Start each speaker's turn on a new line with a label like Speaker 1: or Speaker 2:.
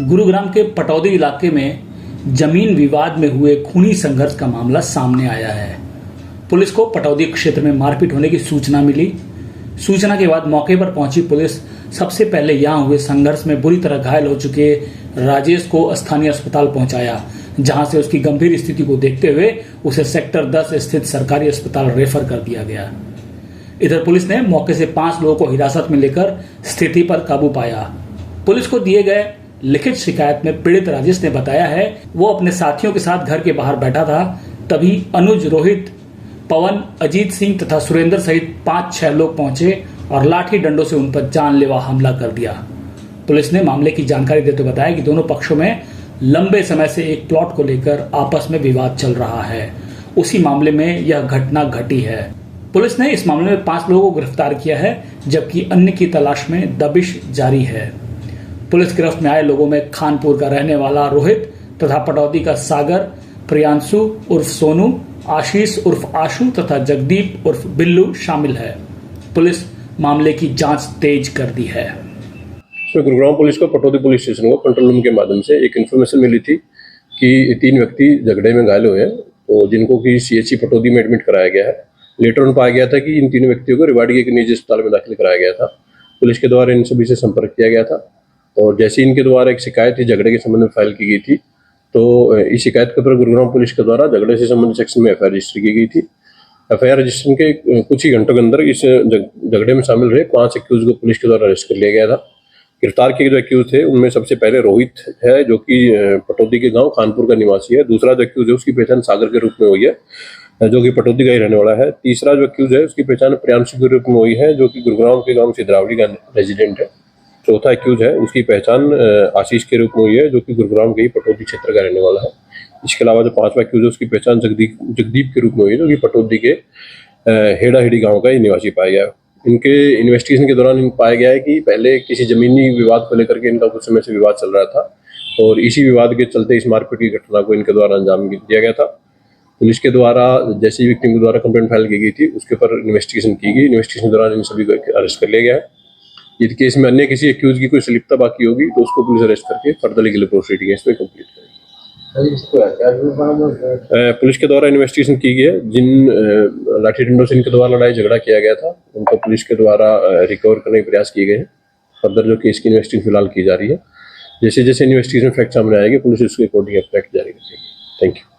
Speaker 1: गुरुग्राम के पटौदी इलाके में जमीन विवाद में हुए खूनी संघर्ष का मामला सामने आया है। पुलिस को पटौदी क्षेत्र में मारपीट होने की सूचना मिली। सूचना के बाद मौके पर पहुंची पुलिस सबसे पहले यहां हुए संघर्ष में बुरी तरह घायल हो चुके राजेश को स्थानीय अस्पताल पहुंचाया, जहां से उसकी गंभीर स्थिति को देखते हुए उसे सेक्टर 10 स्थित सरकारी अस्पताल रेफर कर दिया गया। इधर पुलिस ने मौके से 5 लोगों को हिरासत में लेकर स्थिति पर काबू पाया। पुलिस को दिए गए लिखित शिकायत में पीड़ित राजेश ने बताया है वो अपने साथियों के साथ घर के बाहर बैठा था, तभी अनुज, रोहित, पवन, अजीत सिंह तथा सुरेंद्र सहित 5-6 लोग पहुंचे और लाठी डंडों से उन पर जानलेवा हमला कर दिया। पुलिस ने मामले की जानकारी देते बताया कि दोनों पक्षों में लंबे समय से एक प्लॉट को लेकर आपस में विवाद चल रहा है। उसी मामले में यह घटना घटी है। पुलिस ने इस मामले में 5 लोगों को गिरफ्तार किया है, जबकि अन्य की तलाश में दबिश जारी है। पुलिस गिरफ्त में आए लोगों में खानपुर का रहने वाला रोहित तथा पटौदी का सागर, प्रियांशु उर्फ सोनू, आशीष उर्फ आशु तथा जगदीप उर्फ बिल्लू शामिल है। पुलिस मामले की जांच तेज कर दी है।
Speaker 2: गुरुग्राम पुलिस को पटौदी पुलिस स्टेशन को कंट्रोल रूम के माध्यम से एक इन्फॉर्मेशन मिली थी कि 3 व्यक्ति झगड़े में घायल हुए हैं, तो जिनको कि सीएचसी पटौदी में एडमिट कराया गया है। लेटर ऑन पाया गया था कि इन 3 व्यक्तियों को रेवाड़ी के एक निजी अस्पताल में दाखिल कराया गया था। पुलिस के द्वारा इन सभी से संपर्क किया गया था और जैसे इनके द्वारा एक शिकायत थी झगड़े के संबंध में फाइल की गई थी, तो इस शिकायत के ऊपर गुरुग्राम पुलिस के द्वारा झगड़े से संबंधित सेक्शन में एफआईआर रजिस्टर की गई थी। एफआईआर रजिस्ट्रेशन के कुछ ही घंटों के अंदर इस झगड़े में शामिल रहे 5 एक्यूज को पुलिस के द्वारा अरेस्ट कर लिया गया था। गिरफ्तार किए जो एक्यूज थे उनमें सबसे पहले रोहित है, जो कि पटौदी के गांव खानपुर का निवासी है। दूसरा जो एक्यूज है उसकी पहचान सागर के रूप में हुई है, जो कि पटौदी का ही रहने वाला है। तीसरा जो एक्यूज है उसकी पहचान प्रियांशु के रूप में हुई है, जो कि गुरुग्राम के गांव सिद्धरावड़ी का रेजिडेंट है। चौथा एक्यूज है उसकी पहचान आशीष के रूप में हुई है, जो कि गुरुग्राम के ही पटौदी क्षेत्र का रहने वाला है। इसके अलावा जो 5वां एक्यूज है उसकी पहचान जगदीप के रूप में हुई है, जो कि पटौदी के हेड़ाहेड़ी गाँव का ही निवासी पाया गया। इनके इन्वेस्टिगेशन के दौरान पाया गया है कि पहले किसी जमीनी विवाद को लेकर के इनका कुछ समय से विवाद चल रहा था और इसी विवाद के चलते इस मारपीट की घटना को इनके द्वारा अंजाम दिया गया था। पुलिस के द्वारा जैसे ही विक्टिम के द्वारा कंप्लेंट फाइल की गई थी उसके ऊपर इन्वेस्टिगेशन की गई। इन्वेस्टिगेशन के दौरान इन सभी को अरेस्ट कर लिया गया है। यदि केस में अन्य किसी एक्यूज की कोई संलिप्तता बाकी होगी तो उसको पुलिस अरेस्ट करके फर्दर लीगल प्रोसीडिंग इसमें कंप्लीट करेगी। पुलिस के द्वारा इन्वेस्टिगेशन की गई है। जिन लाठी डंडों से इनके द्वारा लड़ाई झगड़ा किया गया था उनको पुलिस के द्वारा रिकवर करने के प्रयास किए गए हैं। फर्दर जो केस की इन्वेस्टिगेशन फिलहाल की जा रही है, जैसे जैसे इन्वेस्टिगेशन फैक्ट सामने आएगी पुलिस उसके अकॉर्डिंग एक्ट जारी करेगी। Thank you.